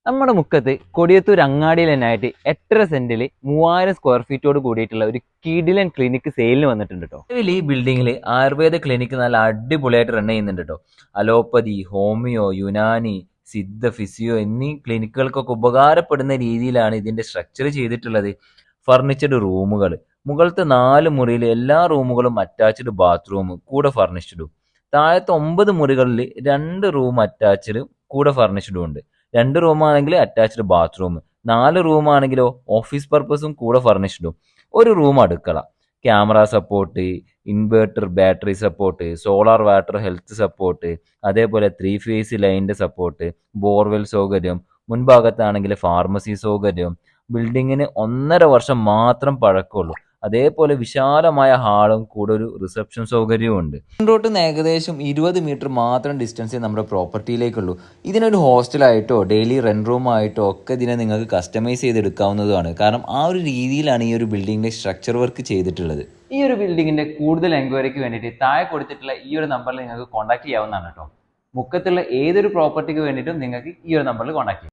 നമ്മുടെ മുക്കത്ത് കൊടിയത്തൂർ അങ്ങാടിയിൽ തന്നെയായിട്ട് 8.5 സെന്റിൽ 3000 സ്ക്വയർ ഫീറ്റോട് കൂടിയിട്ടുള്ള ഒരു കിഡിലൻ ക്ലിനിക്ക് സെയിലിന് വന്നിട്ടുണ്ട് കേട്ടോ. നിലവിൽ ഈ ബിൽഡിങ്ങിൽ ആയുർവേദ ക്ലിനിക്ക് നല്ല അടിപൊളിയായിട്ട് റൺ ചെയ്യുന്നുണ്ട് കേട്ടോ. Allopathy, homeo, Unani, Siddha, physio എന്നീ ക്ലിനിക്കുകൾക്കൊക്കെ ഉപകാരപ്പെടുന്ന രീതിയിലാണ് ഇതിന്റെ സ്ട്രക്ചർ ചെയ്തിട്ടുള്ളത്. ഫർണിച്ചഡ് റൂമുകൾ, മുകളിലത്തെ 4 മുറിയിൽ എല്ലാ റൂമുകളും അറ്റാച്ച്ഡ് ബാത്റൂം കൂടെ ഫർണിഷ്ഡും, താഴത്തെ 9 മുറികളിൽ 2 റൂം അറ്റാച്ച്ഡ് കൂടെ ഫർണിഷ്ഡും ഉണ്ട്. 2 റൂമാണെങ്കിൽ അറ്റാച്ച്ഡ് ബാത്റൂം, 4 റൂമാണെങ്കിലോ ഓഫീസ് പർപ്പസും കൂടെ ഫർണിഷ്ഡും, ഒരു റൂം അടുക്കള, camera support, inverter battery support, solar water health support, അതേപോലെ 3 ഫേസ് ലൈനിന്റെ സപ്പോർട്ട്, ബോർവെൽ സൗകര്യം, മുൻഭാഗത്താണെങ്കിൽ ഫാർമസി സൗകര്യം. ബിൽഡിങ്ങിന് 1.5 വർഷം മാത്രം പഴക്കമുള്ളൂ. അതേപോലെ വിശാലമായ ഹാളും കൂടെ ഒരു റിസപ്ഷൻ സൗകര്യവും ഉണ്ട്. റോട്ടിൽ നിന്ന് ഏകദേശം 20 മീറ്റർ മാത്രം ഡിസ്റ്റൻസേ നമ്മുടെ പ്രോപ്പർട്ടിയിലേക്കുള്ളൂ. ഇതിനൊരു ഹോസ്റ്റലായിട്ടോ ഡെയിലി റെന്റ് റൂം ആയിട്ടോ ഒക്കെ ഇതിനെ നിങ്ങൾക്ക് കസ്റ്റമൈസ് ചെയ്തെടുക്കാവുന്നതാണ്. കാരണം ആ ഒരു രീതിയിലാണ് ഈ ഒരു ബിൽഡിങ്ങിന്റെ സ്ട്രക്ചർ വർക്ക് ചെയ്തിട്ടുള്ളത്. ഈ ഒരു ബിൽഡിങ്ങിന്റെ കൂടുതൽ എൻക്വയറിക്ക് വേണ്ടിയിട്ട് താഴെ കൊടുത്തിട്ടുള്ള ഈ ഒരു നമ്പറിൽ നിങ്ങൾക്ക് കോൺടാക്ട് ചെയ്യാവുന്നതാണ് കേട്ടോ. മുക്കത്തുള്ള ഏതൊരു പ്രോപ്പർട്ടിക്ക് വേണ്ടിയിട്ടും നിങ്ങൾക്ക് ഈ ഒരു നമ്പറിൽ കോൺടാക്ട് ചെയ്യാം.